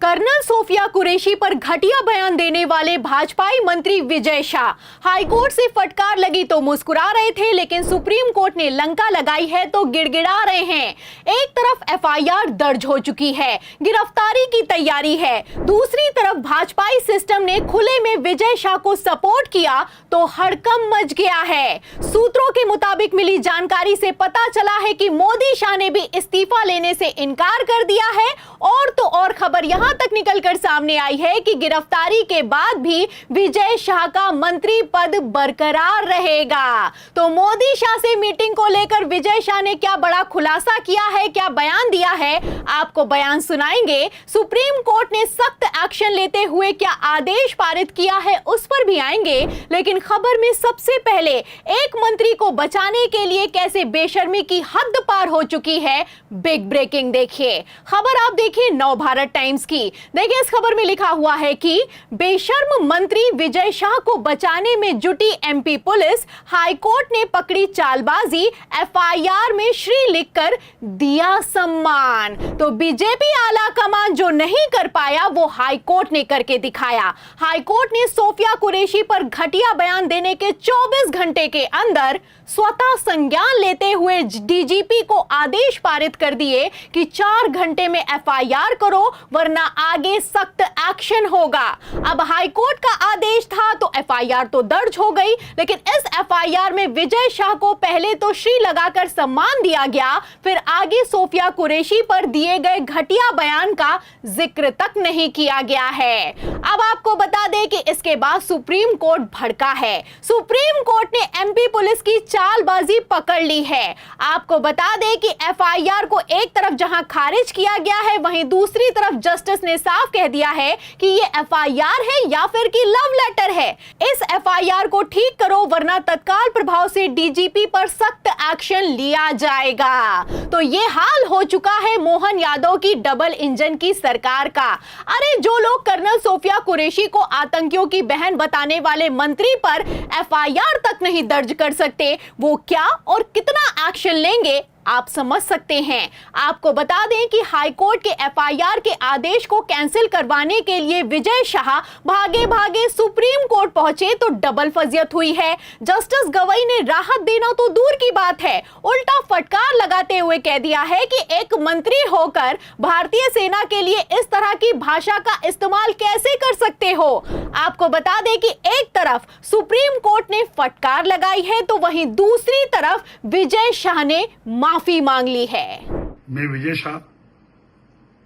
Colonel Sophia Qureshi पर घटिया बयान देने वाले भाजपाई मंत्री विजय शाह हाईकोर्ट से फटकार लगी तो मुस्कुरा रहे थे, लेकिन सुप्रीम कोर्ट ने लंका लगाई है तो गिड़गिड़ा रहे हैं। एक तरफ एफआईआर दर्ज हो चुकी है, गिरफ्तारी की तैयारी है, दूसरी तरफ भाजपाई सिस्टम ने खुले में विजय शाह को सपोर्ट किया तो हड़कंप मच गया है। सूत्रों के मुताबिक मिली जानकारी से पता चला है कि मोदी शाह ने भी इस्तीफा लेने से इनकार कर दिया है। और तो और खबर यहां तक निकलकर सामने आई है कि गिरफ्तारी के बाद भी विजय शाह का मंत्री पद बरकरार रहेगा। तो मोदी शाह से मीटिंग को लेकर विजय शाह ने क्या बड़ा खुलासा किया है, क्या बयान दिया है, आपको बयान सुनाएंगे। सुप्रीम कोर्ट ने सख्त एक्शन लेते हुए क्या आदेश पारित किया है उस पर भी आएंगे। लेकिन खबर में सबसे पहले एक मंत्री को बचाने के लिए कैसे बेशर्मी की हद पार हो चुकी है, बिग ब्रेकिंग देखिए। खबर आप देखिए नव भारत टाइम्स की। देखिए इस खबर में लिखा हुआ है कि बेशर्म मंत्री विजय शाह को बचाने में जुटी एमपी पुलिस, हाईकोर्ट ने पकड़ी चालबाजी, एफआईआर में श्री लिखकर दिया सम्मान। तो बीजेपी आला कमान जो नहीं कर पाया वो हाईकोर्ट ने करके दिखाया। हाईकोर्ट ने सोफिया कुरैशी पर घटिया बयान देने के 24 घंटे के अंदर स्वतः संज्ञान लेते हुए डीजीपी को आदेश पारित कर दिए कि 4 घंटे में एफआईआर करो वरना आगे सख्त एक्शन होगा। अब हाईकोर्ट का आदेश था तो एफआईआर तो दर्ज हो गई, लेकिन इस एफआईआर में विजय शाह को पहले तो श्री लगाकर सम्मान दिया गया, फिर आगे सोफिया कुरैशी पर दिए गए घटिया बयान का जिक्र तक नहीं किया गया है। अब आपको बता दें कि इसके बाद सुप्रीम कोर्ट भड़का है। सुप्रीम कोर्ट ने एमपी पुलिस की चालबाजी पकड़ ली है। आपको बता दें कि एफआईआर को एक तरफ जहां खारिज किया गया है, वहीं दूसरी तरफ जस्टिस ने साफ कह दिया है कि ये एफआईआर है या फिर कि लव लेटर है। इस एफआईआर को ठीक करो वरना तत्काल प्रभाव से डीजीपी पर सख्त एक्शन लिया जाएगा। तो ये हाल हो चुका है मोहन यादव की डबल इंजन की सरकार का। अरे जो लोग कर्नल सोफिया कुरैशी को आतंकियों की बहन बताने वाले मंत्री पर एफआईआर तक नहीं दर्ज कर सकते, वो क्या और कितना एक्शन लेंगे आप समझ सकते हैं। आपको बता दें कि हाईकोर्ट के एफआईआर के आदेश को कैंसिल करवाने के लिए विजय शाह भागे भागे सुप्रीम कोर्ट पहुंचे तो डबल फजियत हुई है। जस्टिस गवई ने राहत देना तो दूर की बात है, उल्टा फटकार लगाते हुए कह दिया है कि एक मंत्री होकर भारतीय सेना के लिए इस तरह की भाषा का इस्तेमाल कैसे कर सकते हो। आपको बता दें कि एक तरफ सुप्रीम कोर्ट ने फटकार लगाई है तो वहीं दूसरी तरफ विजय शाह ने माफी मांग ली है। मैं विजय शाह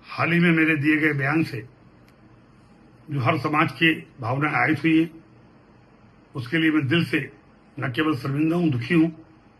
हाल ही में मेरे दिए गए बयान से जो हर समाज की भावना आहत हुई है, उसके लिए मैं दिल से न केवल शर्मिंदा हूं, दुखी हूं,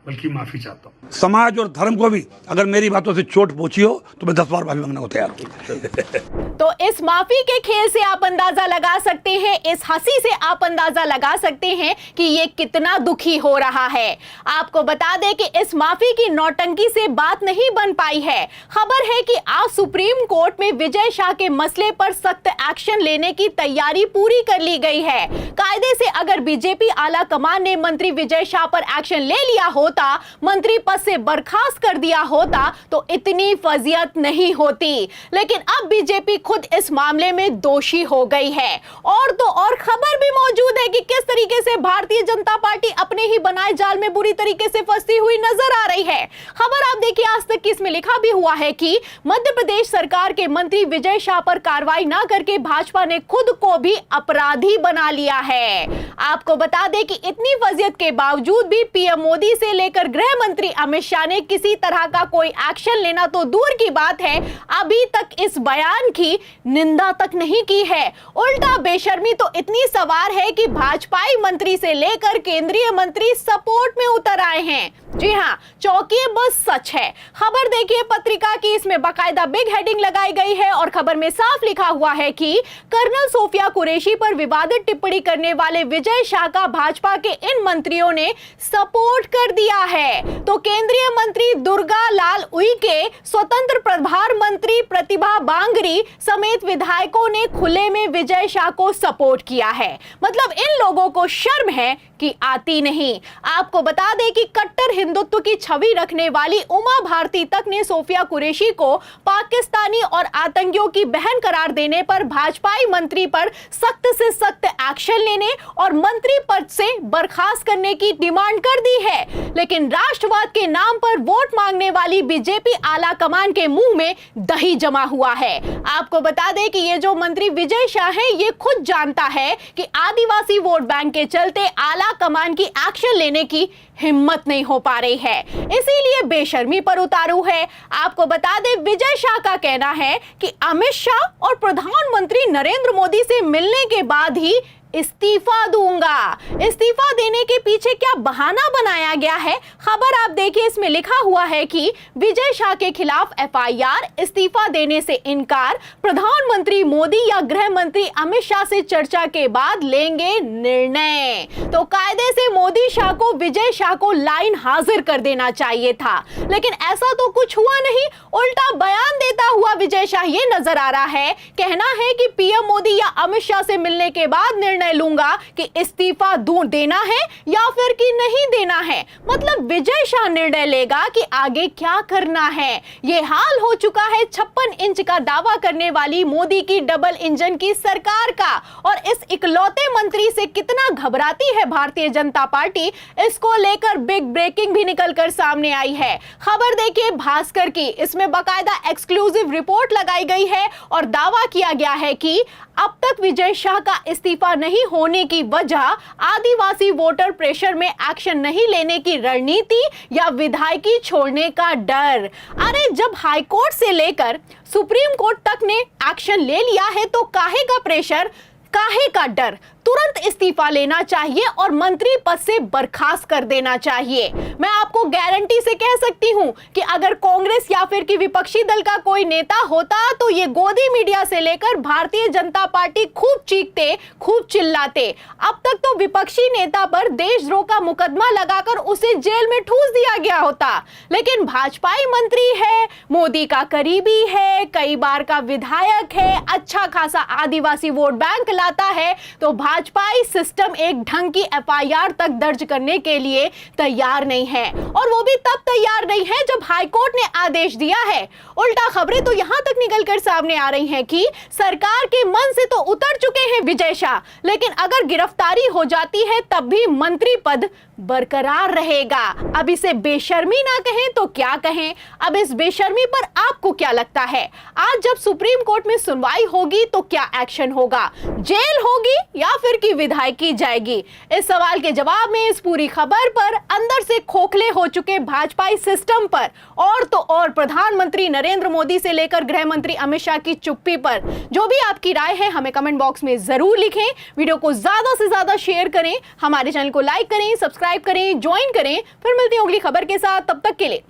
बल्कि माफी चाहता हूं। समाज और धर्म को भी अगर मेरी बातों से चोट पहुंची हो तो मैं 10 बार माफी मांगने को तैयार हूं। तो इस माफी के खेल से आप अंदाजा लगा सकते हैं, इस हंसी से आप अंदाजा लगा सकते हैं कि ये कितना दुखी हो रहा है। आपको बता दें कि इस माफी की नौटंकी से बात नहीं बन पाई है। खबर है कि आज सुप्रीम कोर्ट में विजय शाह के मसले पर सख्त एक्शन लेने की तैयारी पूरी कर ली गई है। कायदे से अगर बीजेपी आला कमान ने मंत्री विजय शाह पर एक्शन ले लिया होता, मंत्री पद से बर्खास्त कर दिया होता तो इतनी फजियत नहीं होती। लेकिन अब बीजेपी खुद इस मामले में दोषी हो गई है। और तो और खबर भी मौजूद है कि किस तरीके से भारतीय जनता पार्टी अपने ही बनाए जाल में बुरी तरीके से फंसी हुई नजर आ रही है। खबर आप देखिए आज तक की, इसमें लिखा भी हुआ है कि मध्य प्रदेश सरकार के मंत्री विजय शाह पर कार्रवाई न करके भाजपा ने खुद को भी अपराधी बना लिया है। आपको बता दें कि इतनी फजियत के बावजूद भी पीएम मोदी से लेकर गृह मंत्री अमित शाह ने किसी तरह का कोई एक्शन लेना तो दूर की बात है, अभी तक इस बयान की निंदा तक नहीं की है। उल्टा बेशर्मी तो इतनी सवार है कि भाजपाई मंत्री से लेकर केंद्रीय मंत्री सपोर्ट में उतर आए हैं। जी हां, चौंकिए बस सच है। खबर देखिए पत्रिका की, इसमें बाकायदा बिग हेडिंग लगाई गई है और खबर में साफ लिखा हुआ है कि कर्नल सोफिया कुरैशी पर विवादित टिप्पणी करने वाले विजय शाह का भाजपा के इन मंत्रियों ने सपोर्ट कर दिया है तो केंद्रीय मंत्री दुर्गा लाल उइके, स्वतंत्र प्रभार मंत्री प्रतिभा बांगरी समेत विधायकों ने खुले में विजय शाह को सपोर्ट किया है। मतलब इन लोगों को शर्म है कि आती नहीं। आपको बता दें कि कट्टर हिंदुत्व की छवि रखने वाली उमा भारती तक ने सोफिया कुरैशी को पाकिस्तानी और आतंकियों की बहन करार देने पर भाजपाई मंत्री पर सख्त से सख्त एक्शन लेने और मंत्री पद से बर्खास्त करने की डिमांड कर दी है। लेकिन राष्ट्रवाद के नाम पर वोट मांगने वाली बीजेपी आला कमान के मुंह में दही जमा हुआ है। आपको बता दें कि ये जो मंत्री विजय शाह है, ये खुद जानता है कि आदिवासी वोट बैंक के चलते आला कमान की एक्शन लेने की हिम्मत नहीं हो पा रही है, इसीलिए बेशर्मी पर उतारू है। आपको बता दें विजय शाह का कहना है कि अमित शाह और प्रधानमंत्री नरेंद्र मोदी से मिलने के बाद ही इस्तीफा दूंगा। इस्तीफा देने के पीछे क्या बहाना बनाया गया है? खबर आप देखिए, इसमें लिखा हुआ है कि विजय शाह के खिलाफ एफआईआर, इस्तीफा देने से इनकार, प्रधानमंत्री मोदी या गृह मंत्री अमित शाह से चर्चा के बाद लेंगे निर्णय। तो कायदे से मोदी शाह को विजय शाह को लाइन हाजिर कर देना चाहिए था, लेकिन ऐसा तो कुछ हुआ नहीं। उल्टा बयान देता हुआ विजय शाह ये नजर आ रहा है, कहना है कि पीएम मोदी या अमित शाह से मिलने के बाद निर्णय लूंगा कि इस्तीफा देना है या फिर कि नहीं देना है। मतलब विजय शाह निर्णय लेगा कि आगे क्या करना है। ये हाल हो चुका है 56 इंच का दावा करने वाली मोदी की डबल इंजन की सरकार का। और इस इकलौते मंत्री से कितना घबराती है भारतीय जनता पार्टी, इसको लेकर बिग ब्रेकिंग भी निकलकर सामने आई है। खबर देखिए भास्कर की, इसमें बाकायदा एक्सक्लूसिव रिपोर्ट लगाई गई है और दावा किया गया है कि अब तक विजय शाह का इस्तीफा नहीं होने की वजह आदिवासी वोटर प्रेशर में एक्शन नहीं लेने की रणनीति या विधायकी छोड़ने का डर। अरे जब हाई कोर्ट से लेकर सुप्रीम कोर्ट तक ने एक्शन ले लिया है तो काहे का प्रेशर, काहे का डर? तुरंत इस्तीफा लेना चाहिए और मंत्री पद से बर्खास्त कर देना चाहिए। मैं आपको गारंटी से कह सकती हूं कि अगर कांग्रेस या फिर कि विपक्षी दल का कोई नेता होता तो ये गोदी मीडिया से लेकर भारतीय जनता पार्टी खूब चीखते, खूब चिल्लाते। अब तक तो विपक्षी नेता पर देशद्रोह का मुकदमा लगाकर उसे जेल में ठूस दिया गया होता, लेकिन भाजपाई मंत्री है, मोदी का करीबी है, कई बार का विधायक है, अच्छा खासा आदिवासी वोट बैंक लाता है, तो भाजपाई सिस्टम एक ढंग की एफआईआर तक दर्ज करने के लिए तैयार नहीं है। और वो भी तब तैयार नहीं है जब हाईकोर्ट ने आदेश दिया है। उल्टा खबरें तो यहां तक निकलकर सामने आ रही हैं कि सरकार के मन से तो उतर चुके हैं विजय शाह, लेकिन अगर गिरफ्तारी हो जाती है तब भी मंत्री पद बरकरार रहेगा। अब इसे बेशर्मी ना कहें तो क्या कहें? अब इस बेशर्मी पर आपको क्या लगता है? आज जब सुप्रीम कोर्ट में सुनवाई होगी तो क्या एक्शन होगा? जेल होगी या फिर की विधायकी जाएगी? इस सवाल के जवाब में इस पूरी खबर पर अंदर से खोखले हो चुके भाजपाई सिस्टम पर और तो और प्रधानमंत्री नरेंद्र मोदी से लेकर गृह मंत्री अमित शाह की चुप्पी पर जो भी आपकी राय है हमें कमेंट बॉक्स में जरूर लिखें। वीडियो को ज्यादा से ज्यादा शेयर करें, हमारे चैनल को लाइक करें, सब्सक्राइब करें, ज्वाइन करें। फिर मिलती है अगली खबर के साथ, तब तक के लिए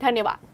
धन्यवाद।